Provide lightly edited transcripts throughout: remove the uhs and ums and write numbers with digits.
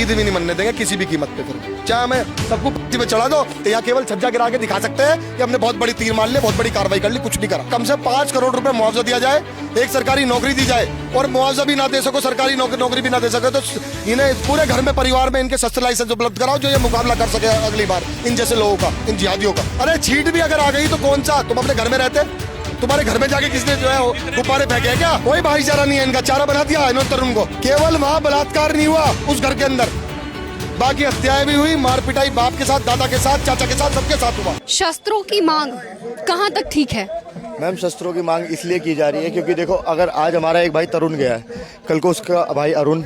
ईद भी नहीं मनने देंगे किसी भी कीमत पे। फिर चाहे हमें सबको पत्ती पे चढ़ा दो तो यहाँ केवल छज्जा गिरा के दिखा सकते हैं कि हमने बहुत बड़ी तीर मार ली, बहुत बड़ी कार्रवाई कर ली, कुछ नहीं करा। कम से 5 करोड़ रुपए मुआवजा दिया जाए, एक सरकारी नौकरी दी जाए, और मुआवजा भी ना दे सको, सरकारी नौकरी भी ना दे सके तो इन्हें पूरे घर में परिवार में इनके शस्त्र लाइसेंस उपलब्ध कराओ, जो ये मुकाबला कर सके अगली बार इन जैसे लोगों का, इन जिहादियों का। अरे छींट भी अगर आ गई तो कौन सा, तुम अपने घर में रहते, तुम्हारे घर में जाके किसने जो है गुब्बारे फेंके क्या? कोई भाईचारा नहीं है इनका, चारा बना दिया इन्होंने तरुण को। केवल वहाँ बलात्कार नहीं हुआ उस घर के अंदर, बाकी हत्याएं भी हुई, मार पिटाई बाप के साथ, दादा के साथ, चाचा के साथ, सबके साथ हुआ। शस्त्रों की मांग कहाँ तक ठीक है? मैम शस्त्रों की मांग इसलिए की जा रही है क्योंकि देखो, अगर आज हमारा एक भाई तरुण गया है, कल को उसका भाई अरुण,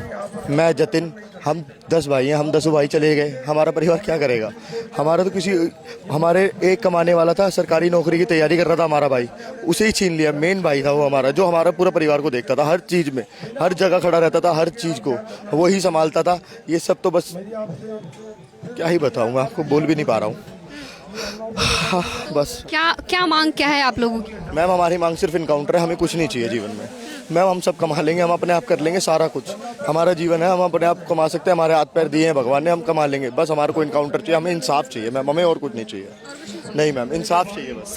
मैं जतिन, हम 10 भाई हैं, हम 10 भाई चले गए, हमारा परिवार क्या करेगा? हमारा तो हमारे एक कमाने वाला था, सरकारी नौकरी की तैयारी कर रहा था हमारा भाई, उसे ही छीन लिया। मेन भाई था वो हमारा, जो हमारा पूरा परिवार को देखता था, हर चीज़ में, हर जगह खड़ा रहता था, हर चीज़ को वो ही संभालता था। ये सब तो बस क्या ही बताऊँ, आपको बोल भी नहीं पा रहा हूँ। हाँ, बस क्या मांग क्या है आप लोगों की? मैम हमारी मांग सिर्फ इनकाउंटर है, हमें कुछ नहीं चाहिए जीवन में। मैम हम सब कमा लेंगे, हम अपने आप कर लेंगे सारा कुछ, हमारा जीवन है, हम अपने आप कमा सकते हैं, हमारे हाथ पैर दिए हैं भगवान ने, हम कमा लेंगे। बस हमारे को इनकाउंटर चाहिए, हमें इंसाफ चाहिए मैम, हमें और कुछ नहीं चाहिए। नहीं मैम, इंसाफ चाहिए बस।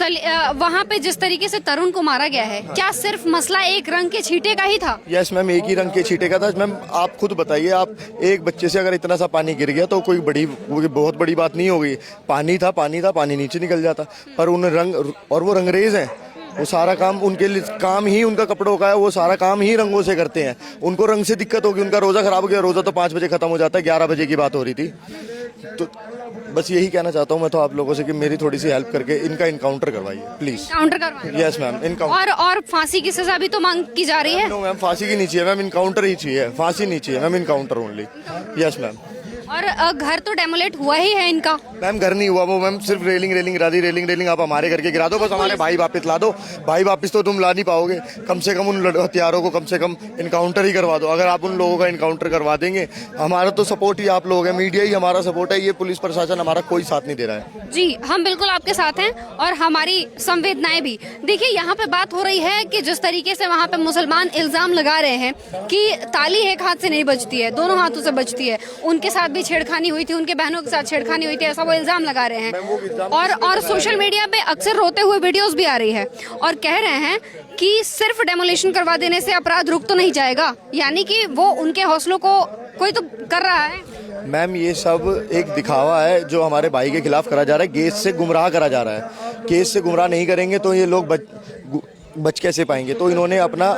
वहाँ पे जिस तरीके से तरुण को मारा गया है, क्या सिर्फ मसला एक रंग के छींटे का ही था? यस मैम, एक ही रंग के छींटे का था। मैम आप खुद बताइए, आप एक बच्चे से अगर इतना सा पानी गिर गया तो कोई बहुत बड़ी बात नहीं होगी। पानी था, पानी नीचे निकल जाता, पर उन रंग, और वो रंगरेज हैं, वो सारा काम उनके लिए, काम ही उनका कपड़ों का है, वो सारा काम ही रंगों से करते हैं। उनको रंग से दिक्कत होगी, उनका रोज़ा खराब हो गया, रोज़ा तो 5 बजे खत्म हो जाता है, 11 बजे की बात हो रही थी। तो बस यही कहना चाहता हूँ मैं तो आप लोगों से कि मेरी थोड़ी सी हेल्प करके इनका इनकाउंटर करवाइए प्लीज। काउंटर करवाइए? Yes ma'am, encounter. और फांसी की सजा भी तो मांग की जा रही है? नो मैम, फांसी की नहीं चाहिए मैम, इनकाउंटर ही चाहिए, फांसी नहीं चाहिए ma'am, encounter only. Yes ma'am. और घर तो डेमोलेट हुआ ही है इनका? मैम घर नहीं हुआ, वो मैम सिर्फ रेलिंग रेलिंग आप हमारे घर के गिरा दो, बस हमारे भाई वापस ला दो। भाई वापस तो तुम ला नहीं पाओगे, कम से कम उन हथियारों को कम से कम इनकाउंटर ही करवा दो। अगर आप उन लोगों का इनकाउंटर करवा देंगे, हमारा तो सपोर्ट ही आप लोग हैं, मीडिया ही हमारा सपोर्ट है, ये पुलिस प्रशासन हमारा कोई साथ नहीं दे रहा है। जी, हम बिल्कुल आपके साथ हैं और हमारी संवेदनाएं भी। देखिए यहाँ पे बात हो रही है कि जिस तरीके से वहाँ पे मुसलमान इल्जाम लगा रहे हैं कि ताली एक हाथ से नहीं बजती है, दोनों हाथों से बजती है, उनके साथ भी छेड़खानी हुई थी, उनके बहनों के साथ छेड़खानी हुई थी, ऐसा वो इल्जाम लगा रहे हैं। और सोशल मीडिया पे अक्सर रोते हुए वीडियोस भी आ रही है और कह रहे हैं कि सिर्फ डेमोलिशन करवा देने से अपराध रुक तो नहीं जाएगा, यानी कि वो उनके हौसलों को कोई तो कर रहा है। मैम ये सब एक दिखावा है जो हमारे भाई के खिलाफ करा जा रहा है, केस से गुमराह करा जा रहा है। केस से गुमराह नहीं करेंगे तो ये लोग बच कैसे पाएंगे? तो इन्होंने अपना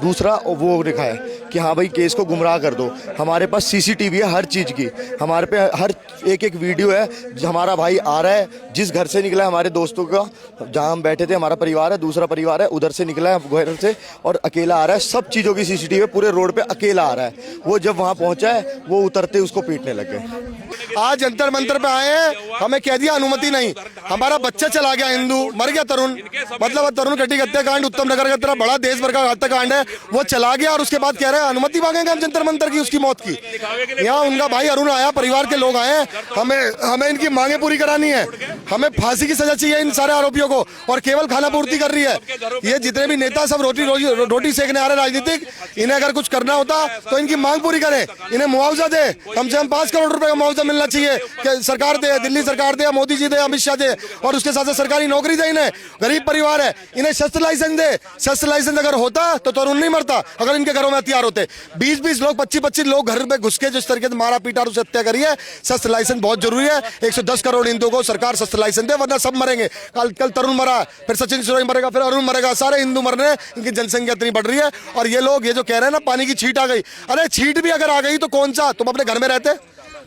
दूसरा वो लिखा है कि हाँ भाई केस को गुमराह कर दो। हमारे पास सीसीटीवी है हर चीज़ की, हमारे पे हर एक वीडियो है, हमारा भाई आ रहा है, जिस घर से निकला है हमारे दोस्तों का, जहाँ हम बैठे थे, हमारा परिवार है, दूसरा परिवार है, उधर से निकला है घर से और अकेला आ रहा है, सब चीज़ों की सीसीटीवी पूरे रोड पे अकेला आ रहा है। वो जब वहाँ पहुँचा है वो उतरते उसको पीटने लग गए। आज जंतर मंतर पे आए हैं, हमें कह दिया अनुमति नहीं, हमारा बच्चा चला गया, हिंदू मर गया तरुण, मतलब तरुण कटी हत्याकांड उत्तम नगर का तरह बड़ा देश भर का हत्याकांड है, वो चला गया और उसके बाद कह रहे हैं अनुमति मांगेंगे हम जंतर मंतर की उसकी मौत की। यहाँ उनका भाई अरुण आया, परिवार के लोग आए, हमें इनकी मांगे पूरी करानी है, हमें फांसी की सजा चाहिए इन सारे आरोपियों को, और केवल खाना पूर्ति कर रही है ये जितने भी नेता सब रोटी सेकने आ रहे राजनीतिक, इन्हें अगर कुछ करना होता तो इनकी मांग पूरी करें, इन्हें मुआवजा दे, कम से कम 5 करोड़ रुपए का मुआवजा मिलना चाहिए कि सरकार दे, दिल्ली सरकार दे, मोदी जी दे, अमित शाह दे, और उसके साथ सरकारी नौकरी दे, इन्हें गरीब परिवार है, इन्हें शस्त्र लाइसेंस दे। शस्त्र लाइसेंस अगर होता तो तरुण नहीं मरता, अगर इनके घरों में हथियार होते। 20-20 लोग, 25-25 लोग घर में घुस के जिस तरीके से मारा पीटा और उसे हत्या करी है, शस्त्र लाइसेंस बहुत जरूरी है। 110 करोड़ हिंदुओं को सरकार शस्त्र लाइसेंस दे, वरना सब मरेंगे। कल तरुण मरा, फिर सचिन सिरोही मरेगा, फिर अरुण मरेगा, सारे हिंदू मर रहे हैं, इनकी जनसंख्या इतनी बढ़ रही है। और ये लोग ये जो कह रहे हैं ना पानी की छींट आ गई, अरे छींट भी अगर आ गई तो कौन सा, तुम अपने घर में रहते,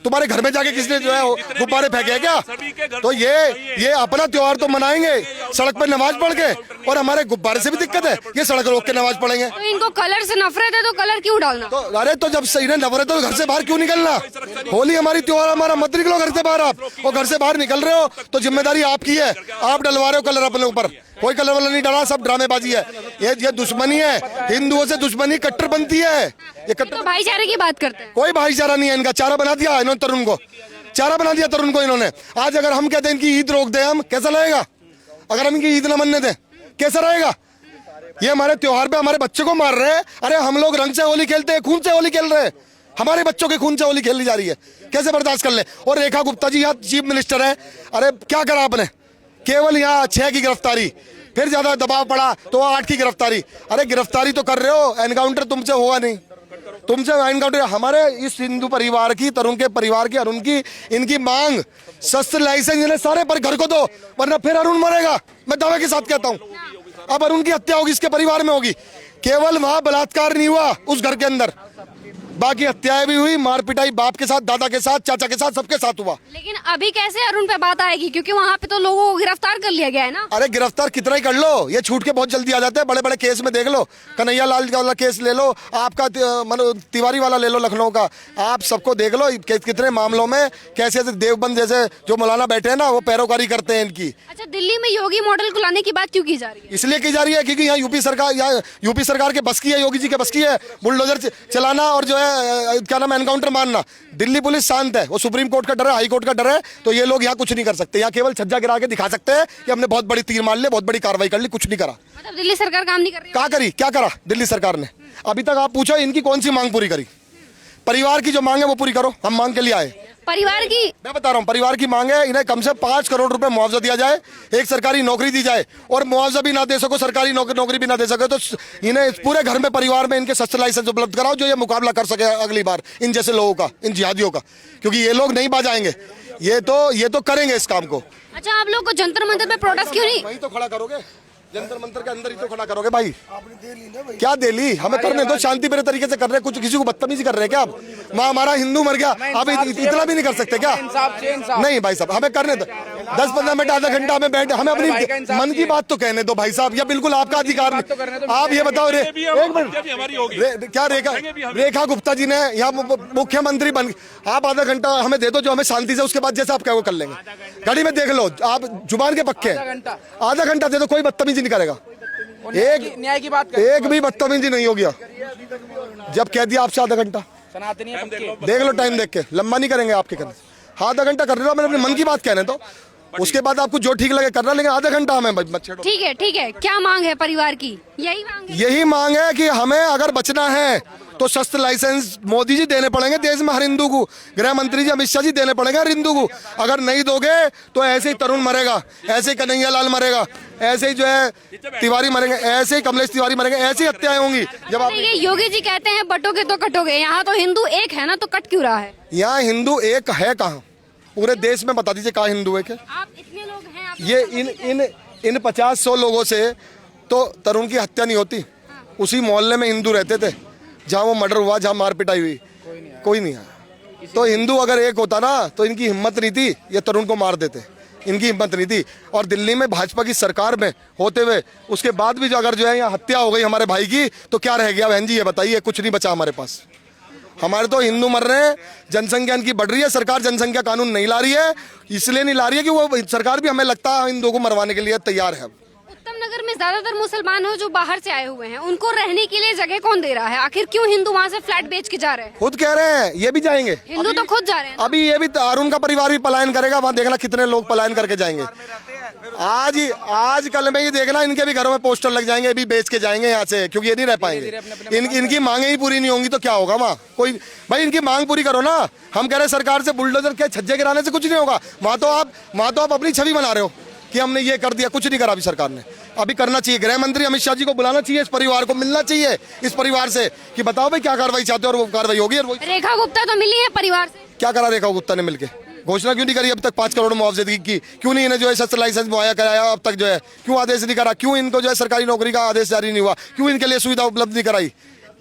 तुम्हारे घर में जाके किसने जो है गुब्बारे फेंके क्या? तो ये अपना त्योहार तो मनाएंगे सड़क पर नमाज पढ़ के, और हमारे गुब्बारे से भी दिक्कत है, ये सड़क रोक के नमाज पढ़ेंगे। तो इनको कलर से नफरत है तो कलर क्यों डालना? तो अरे तो जब सही नफरत है तो घर से बाहर क्यों निकलना? होली हमारी त्योहार, हमारा मत निकलो घर से बाहर आप, और घर से बाहर निकल रहे हो तो जिम्मेदारी आपकी है, आप डलवा रहे हो कलर अपने ऊपर, कोई कलर वाला नहीं डाला, सब ड्रामेबाजी है। ये दुश्मनी है, हिंदुओं से दुश्मनी कट्टरपंथी है, ये तो भाईचारे की बात करते हैं। कोई भाईचारा नहीं है, इनका चारा बना दिया इन्होंने तरुण को, चारा बना दिया तरुण को इन्होंने। आज अगर हम कहते हैं इनकी ईद रोक दें, हम कैसा लगेगा? अगर हम इनकी ईद ना मनने दें कैसा रहेगा? ये हमारे त्योहार पे हमारे बच्चे को मार रहे हैं। अरे हम लोग रंग से होली खेलते हैं, खून से होली खेल रहे हैं, हमारे बच्चों के खून से होली खेली जा रही है, कैसे बर्दाश्त कर ले। और रेखा गुप्ता जी यहाँ चीफ मिनिस्टर है, अरे क्या करा आपने, केवल यहाँ 6 की गिरफ्तारी, फिर ज्यादा दबाव पड़ा तो 8 की गिरफ्तारी। अरे गिरफ्तारी तो कर रहे हो, एनकाउंटर तुमसे होगा नहीं, तुमसे एनकाउंटर। हमारे इस हिंदू परिवार की, तरुण के परिवार की, अरुण की, इनकी मांग शस्त्र लाइसेंस इन्हें सारे पर घर को दो, वरना फिर अरुण मरेगा, मैं दावे के साथ कहता हूं। अब अरुण की हत्या होगी, इसके परिवार में होगी। केवल वहां बलात्कार नहीं हुआ उस घर के अंदर, बाकी हत्याएं भी हुई, मार पिटाई बाप के साथ, दादा के साथ, चाचा के साथ, सबके साथ हुआ। लेकिन अभी कैसे अरुण पे बात आएगी, क्योंकि वहाँ पे तो लोगों को गिरफ्तार कर लिया गया है ना। अरे गिरफ्तार कितना ही कर लो, ये छूट के बहुत जल्दी आ जाते हैं। बड़े बड़े केस में देख लो, कन्हैया लाल वाला केस ले लो, आपका तिवारी वाला ले लो लखनऊ का, आप सबको देख लो कितने मामलों में कैसे देवबंद जैसे जो मौलाना बैठे हैं ना, वो पैरोकारी करते हैं इनकी। अच्छा, दिल्ली में योगी मॉडल को लाने की बात क्यों की जा रही है? इसलिए की जा रही है क्योंकि यहाँ यूपी सरकार के बस की है, योगी जी के बस की है बुलडोजर चलाना और जो है क्या नाम एनकाउंटर मारना। दिल्ली पुलिस शांत है, वो सुप्रीम कोर्ट का डर है, हाई कोर्ट का डर है, तो ये लोग यहाँ कुछ नहीं कर सकते। यहाँ केवल छज्जा गिरा के दिखा सकते हैं कि हमने बहुत बड़ी तीर मार ली, बहुत बड़ी कार्रवाई कर ली, कुछ नहीं करा। मतलब दिल्ली सरकार काम नहीं कर रही है? क्या करी, क्या करा दिल्ली सरकार ने अभी तक? आप पूछो इनकी कौन सी मांग पूरी करी? परिवार की जो मांग है वो पूरी करो, हम मांग के लिए आए। परिवार की, मैं बता रहा हूँ, परिवार की मांग है इन्हें कम से 5 करोड़ रुपए मुआवजा दिया जाए, एक सरकारी नौकरी दी जाए, और मुआवजा भी ना दे सको, सरकारी नौकरी भी ना दे सके तो इन्हें पूरे घर में परिवार में इनके शस्त्र लाइसेंस उपलब्ध कराओ, जो ये मुकाबला कर सके अगली बार इन जैसे लोगों का, इन जिहादियों का, क्योंकि ये लोग नहीं बाज आएंगे, ये तो करेंगे इस काम को। अच्छा, आप लोग को जंतर मंतर पे प्रोटेस्ट क्यों नहीं? वहीं तो खड़ा करोगे, जंतर मंतर के अंदर ही तो खड़ा करोगे भाई। क्या दे ली, हमें करने दो, शांति प्रिय तरीके से कर रहे हैं, कुछ किसी को बदतमीजी कर रहे हैं क्या आप? माँ हमारा हिंदू मर गया, आप इतना भी नहीं कर सकते क्या? नहीं भाई साहब, हमें करने दो 10-15 मिनट, आधा घंटा हमें बैठ, हमें अपनी मन की बात तो कहने दो भाई साहब, या बिल्कुल आपका अधिकार नहीं। आप ये बताओ, एक मिनट, क्या रेखा गुप्ता जी ने यहाँ मुख्यमंत्री बन, आप आधा घंटा हमें दे दो जो हमें शांति से, उसके बाद जैसे आप क्या वो कर लेंगे। गाड़ी में देख लो, आप जुबान के पक्के हैं, आधा घंटा दे दो, कोई बदतमीजी नहीं करेगा, एक न्याय की बात एक भी बदतमीजी नहीं होगी। जब कह दिया आपसे आधा घंटा, देख लो टाइम देख के, लंबा नहीं करेंगे आपके करने, आधा घंटा कर रहे हो, मैंने अपने मन की बात कहने तो, उसके बाद आपको जो ठीक लगे करना, लेकिन आधा घंटा हमें मत छेड़ो। ठीक है, ठीक है, क्या मांग है परिवार की? यही मांग है? यही मांग है कि हमें अगर बचना है तो शस्त्र लाइसेंस मोदी जी देने पड़ेंगे देश में हर हिंदू को, गृह मंत्री जी अमित शाह जी देने पड़ेंगे हर हिंदू को। अगर नहीं दोगे तो ऐसे ही तरुण मरेगा, ऐसे ही कन्हैया लाल मरेगा, ऐसे ही जो है तिवारी मरेंगे, ऐसे ही कमलेश तिवारी मरेंगे, ऐसी हत्याएं होंगी। जब आप ये योगी जी कहते हैं बटोगे तो कटोगे, यहाँ तो हिंदू एक है ना, तो कट क्यों रहा है? यहाँ हिंदू एक है कहाँ? पूरे देश में बता दीजिए कहाँ हिंदू एक है? आप इतने लोग हैं, आप ये इन 50-100 लोगों से तो तरुण की हत्या नहीं होती। उसी मोहल्ले में हिंदू रहते थे जहाँ वो मर्डर हुआ, जहाँ मार पिटाई हुई, कोई नहीं आया। तो हिंदू अगर एक होता ना तो इनकी हिम्मत नहीं थी, ये तरुण को मार देते, इनकी हिम्मत नहीं थी। और दिल्ली में भाजपा की सरकार में होते हुए उसके बाद भी जो अगर जो है यहाँ हत्या हो गई हमारे भाई की, तो क्या रह गया बहन जी, ये बताइए? कुछ नहीं बचा हमारे पास। हमारे तो हिंदू मर रहे हैं, जनसंख्या इनकी बढ़ रही है, सरकार जनसंख्या कानून नहीं ला रही है, इसलिए नहीं ला रही है कि वो सरकार भी हमें लगता है हिंदुओं को मरवाने के लिए तैयार है। उत्तम नगर में ज्यादातर मुसलमान हो जो बाहर से आए हुए हैं, उनको रहने के लिए जगह कौन दे रहा है? आखिर क्यों हिंदू वहाँ से फ्लैट बेच के जा रहे हैं? खुद कह रहे हैं, ये भी जाएंगे, हिंदू तो खुद जा रहे हैं। अभी ये भी अरुण का परिवार भी पलायन करेगा, वहाँ देखना कितने लोग पलायन करके जाएंगे। आज कल में ये देखना इनके भी घरों में पोस्टर लग जाएंगे, भी बेच के जाएंगे यहाँ से, क्योंकि ये नहीं रह पाएंगे। इनकी मांगे ही पूरी नहीं होंगी तो क्या होगा वहाँ? कोई भाई इनकी मांग पूरी करो ना। हम कह रहे हैं सरकार से बुलडोजर के छज्जे गिराने से कुछ नहीं होगा। वहाँ तो आप अपनी छवि बना रहे हो कि हमने ये कर दिया, कुछ नहीं करा अभी सरकार ने। अभी करना चाहिए, गृह मंत्री अमित शाह जी को बुलाना चाहिए, इस परिवार को मिलना चाहिए, इस परिवार से कि बताओ भाई क्या कार्रवाई चाहते हो, और वो कार्रवाई होगी। और रेखा गुप्ता तो मिली है परिवार से, क्या करा रेखा गुप्ता ने मिलके? घोषणा क्यों नहीं करी अब तक 5 करोड़ मुआवजे की? क्यों नहीं इन्हें जो है शस्त्र लाइसेंस मुहैया कराया अब तक? जो है क्यों आदेश नहीं करा? क्यों इनको जो है सरकारी नौकरी का आदेश जारी नहीं हुआ? क्यों इनके लिए सुविधा उपलब्ध नहीं कराई?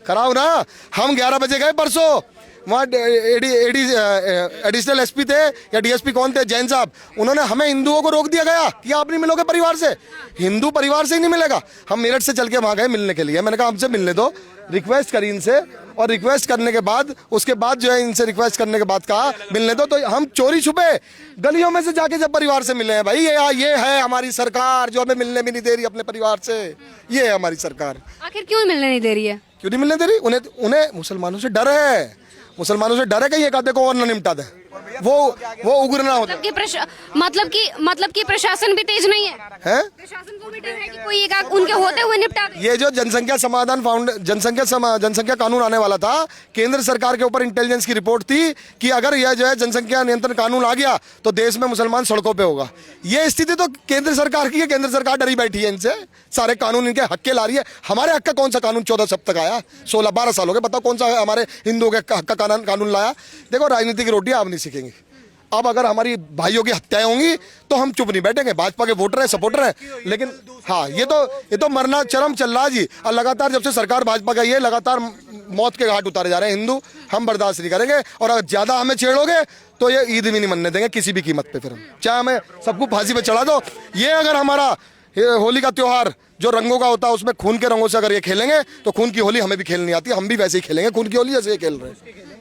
कराओ ना। हम 11 बजे गए परसों, वहाँ एडिशनल एसपी थे या डीएसपी कौन थे, जैन साहब, उन्होंने हमें हिंदुओं को रोक दिया गया कि आप नहीं मिलोगे परिवार से, हिंदू परिवार से ही नहीं मिलेगा। हम मेरठ से चल के वहाँ गए मिलने के लिए, मैंने कहा हमसे मिलने दो, रिक्वेस्ट करी इनसे, और रिक्वेस्ट करने के बाद उसके बाद जो है इनसे रिक्वेस्ट करने के बाद कहा मिलने दो, तो हम चोरी छुपे गलियों में से जाके जब परिवार से मिले हैं। भाई ये है हमारी सरकार जो हमें मिलने भी नहीं दे रही अपने परिवार से, ये है हमारी सरकार। आखिर क्यों मिलने नहीं दे रही है? क्यों नहीं मिलने दे रही? उन्हें मुसलमानों से डर है, मुसलमानों से डर है कि ये कहते को और न निपटा दे। वो उग्र ना होता मतलब कि प्रशासन भी तेज नहीं है। प्रशासन को भी डर है कि कोई एक आग उनके होते हुए निपटा दे। ये जो जनसंख्या कानून आने वाला था, केंद्र सरकार के ऊपर इंटेलिजेंस की रिपोर्ट थी कि अगर यह जो है जनसंख्या नियंत्रण कानून आ गया तो देश में मुसलमान सड़कों पे होगा। ये स्थिति तो केंद्र सरकार की है, केंद्र सरकार डरी बैठी है इनसे, सारे कानून इनके हक के ला रही है। हमारे हक का कौन सा कानून 14 सब तक आया? 16-12 साल हो गए, बताओ कौन सा हमारे हिंदुओं के हक का कानून लाया? देखो, राजनीति की रोटी आप नहीं सीखेंगे। अब अगर हमारी भाइयों की हत्याएं होंगी तो हम चुप नहीं बैठेंगे। भाजपा के वोटर हैं, सपोर्टर हैं, लेकिन हाँ, ये तो मरना चरम चल रहा है जी। और लगातार जब से सरकार भाजपा का ये लगातार मौत के घाट उतारे जा रहे हैं हिंदू, हम बर्दाश्त नहीं करेंगे। और अगर ज्यादा हमें छेड़ोगे तो ये ईद भी नहीं मनने देंगे किसी भी कीमत पे। फिर हम चाहे हमें सबको फांसी पे चढ़ा दो। ये अगर हमारा होली का त्योहार जो रंगों का होता है, उसमें खून के रंगों से अगर ये खेलेंगे तो खून की होली हमें भी खेलनी आती है, हम भी वैसे ही खेलेंगे खून की होली जैसे ये खेल रहे हैं।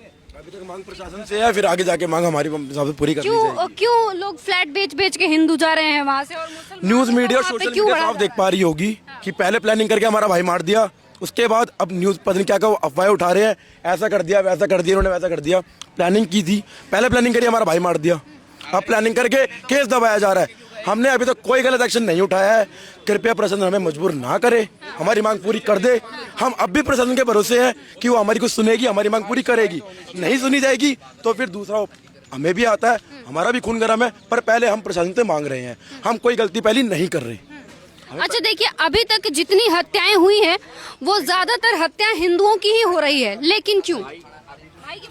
मांग प्रशासन से है, फिर आगे जाके मांग हमारी पूरी करनी चाहिए। क्यों लोग फ्लैट बेच के हिंदू जा रहे हैं वहाँ से? और न्यूज मीडिया और सोशल मीडिया साफ देख पा रही होगी कि पहले प्लानिंग करके हमारा भाई मार दिया, उसके बाद अब न्यूज पता नहीं क्या अफवाहें उठा रहे हैं, ऐसा कर दिया वैसा कर दिया, उन्होंने वैसा कर दिया। प्लानिंग की थी, पहले प्लानिंग करी, हमारा भाई मार दिया, अब प्लानिंग करके केस दबाया जा रहा है। हमने अभी तक कोई गलत एक्शन नहीं उठाया है। कृपया प्रशासन हमें मजबूर ना करे, हमारी मांग पूरी कर दे। हम अब भी प्रशासन के भरोसे हैं कि वो हमारी कुछ सुनेगी, हमारी मांग पूरी करेगी। नहीं सुनी जाएगी तो फिर दूसरा हमें भी आता है, हमारा भी खून गर्म है, पर पहले हम प्रशासन से मांग रहे हैं, हम कोई गलती पहले नहीं कर रहे। अच्छा देखिए, अभी तक जितनी हत्याएं हुई हैं वो ज्यादातर हत्याएं हिंदुओं की ही हो रही है, लेकिन क्यों?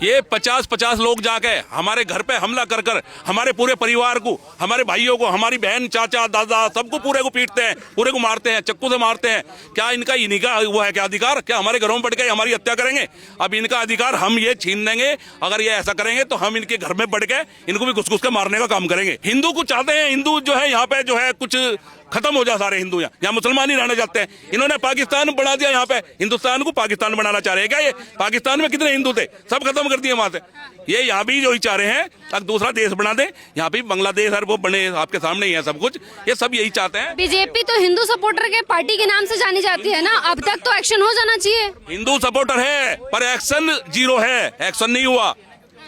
ये 50-50 लोग जाके हमारे घर पे हमला कर कर हमारे पूरे परिवार को, हमारे भाइयों को, हमारी बहन, चाचा, दादा, सबको पूरे को पीटते हैं, पूरे को मारते हैं, चक्कू से मारते हैं। क्या इनका इन्हीं का वो है क्या अधिकार? क्या हमारे घरों में बढ़ के हमारी हत्या करेंगे? अब इनका अधिकार हम ये छीन देंगे। अगर ये ऐसा करेंगे तो हम इनके घर में बढ़ के इनको भी घुस-घुस के मारने का काम करेंगे। हिंदू को चाहते हैं, हिंदू जो है यहाँ पे जो है कुछ खत्म हो जाए, सारे हिंदू यहाँ मुसलमान ही रहना चाहते हैं। इन्होंने पाकिस्तान बना दिया, यहाँ पे हिंदुस्तान को पाकिस्तान बनाना चाह रहे हैं क्या? ये पाकिस्तान में कितने हिंदू थे, सब खत्म कर दिए वहां से। ये यहाँ भी जो ही चाह रहे हैं अब दूसरा देश बना दे, यहाँ भी बांग्लादेश और वो बने, आपके सामने ही है सब कुछ, ये सब यही चाहते हैं। बीजेपी तो हिंदू सपोर्टर के पार्टी के नाम से जानी जाती है ना, अब तक तो एक्शन हो जाना चाहिए। हिंदू सपोर्टर है पर एक्शन जीरो है, एक्शन नहीं हुआ।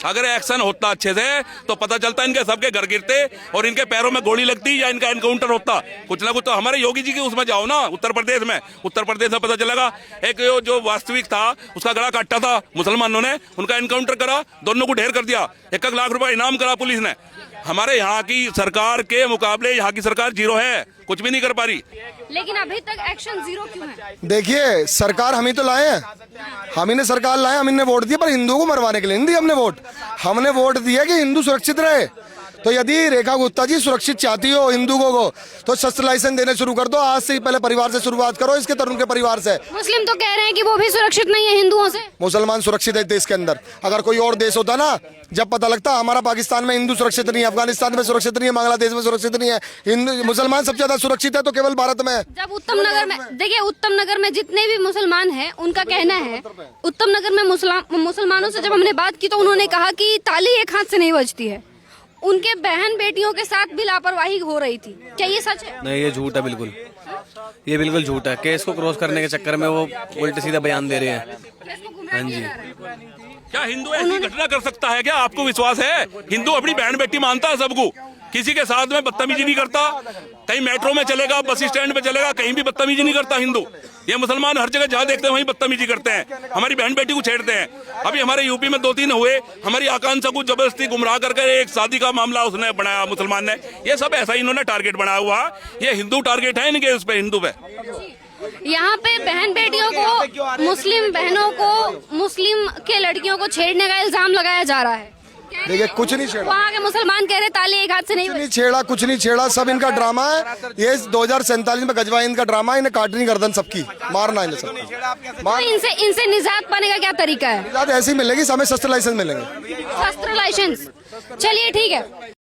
अगर एक्शन होता अच्छे से तो पता चलता इनके सबके घर गिरते और इनके पैरों में गोली लगती या इनका एनकाउंटर होता, कुछ ना कुछ तो। हमारे योगी जी के उसमें जाओ ना, उत्तर प्रदेश में पता चलेगा। एक जो वास्तविक था उसका गला काटा था मुसलमानों ने, उनका एनकाउंटर करा, दोनों को ढेर कर दिया, 1 लाख रुपए इनाम करा पुलिस ने। हमारे यहाँ की सरकार के मुकाबले यहाँ की सरकार जीरो है, कुछ भी नहीं कर पा रही। लेकिन अभी तक एक्शन जीरो क्यों है? देखिए, सरकार हम ही तो लाए हैं, हम ही ने सरकार लाए, हम इन्हें वोट दिए, पर हिंदुओं को मरवाने के लिए नहीं दिया हमने वोट। हमने वोट दिया कि हिंदू सुरक्षित रहे। तो यदि रेखा गुप्ता जी सुरक्षित चाहती हो हिंदुओं को तो शस्त्र लाइसेंस देने शुरू कर दो। आज से ही पहले परिवार से शुरुआत करो, इसके तरुण के परिवार से। मुस्लिम तो कह रहे हैं कि वो भी सुरक्षित नहीं है हिंदुओं से। मुसलमान सुरक्षित है देश के अंदर। अगर कोई और देश होता ना, जब पता लगता हमारा पाकिस्तान में हिंदू सुरक्षित नहीं है, अफगानिस्तान में सुरक्षित नहीं है, बांग्लादेश में सुरक्षित नहीं है, हिंदू मुसलमान सबसे ज्यादा सुरक्षित है तो केवल भारत में। जब उत्तम नगर में देखिए, उत्तम नगर में जितने भी मुसलमान हैं उनका कहना है, उत्तम नगर में मुसलमानों से जब हमने बात की तो उन्होंने कहा कि ताली एक हाथ से नहीं बजती है। उनके बहन बेटियों के साथ भी लापरवाही हो रही थी, क्या ये सच है? नहीं, ये झूठ है, बिल्कुल ये बिल्कुल झूठ है। केस को क्रॉस करने के चक्कर में वो उल्टे सीधा बयान दे रहे हैं। हाँ जी, क्या हिंदू ऐसी घटना कर सकता है क्या? आपको विश्वास है? हिंदू अपनी बहन बेटी मानता है सबको, किसी के साथ में बदतमीजी नहीं करता। कहीं मेट्रो में चलेगा, बस स्टैंड पे चलेगा, कहीं भी बदतमीजी नहीं करता हिंदू। ये मुसलमान हर जगह जहाँ देखते हैं वहीं बदतमीजी करते हैं, हमारी बहन बेटी को छेड़ते हैं। अभी हमारे यूपी में 2-3 हुए, हमारी आकांक्षा को जबरदस्ती गुमराह करके एक शादी का मामला उसने बनाया मुसलमान ने। ये सब ऐसा इन्होंने टारगेट बनाया हुआ, ये हिंदू टारगेट है इनके उस पे, हिंदू पे। यहाँ पे बहन बेटियों को, मुस्लिम बहनों को, मुस्लिम के लड़कियों को छेड़ने का इल्जाम लगाया जा रहा है। देखिए, कुछ नहीं छेड़ा, वहाँ के मुसलमान कह रहे ताली एक हाथ से नहीं छेड़ा, कुछ नहीं छेड़ा, सब इनका ड्रामा है। ये 2047 में गजवा इनका ड्रामा है, इन्हें काटनी गर्दन सबकी, मारना इन्हें सबका। तो इनसे निजात पाने का क्या तरीका है? निजात ऐसी मिलेगी, हमें शस्त्र लाइसेंस मिलेंगे। शस्त्र लाइसेंस, चलिए ठीक है।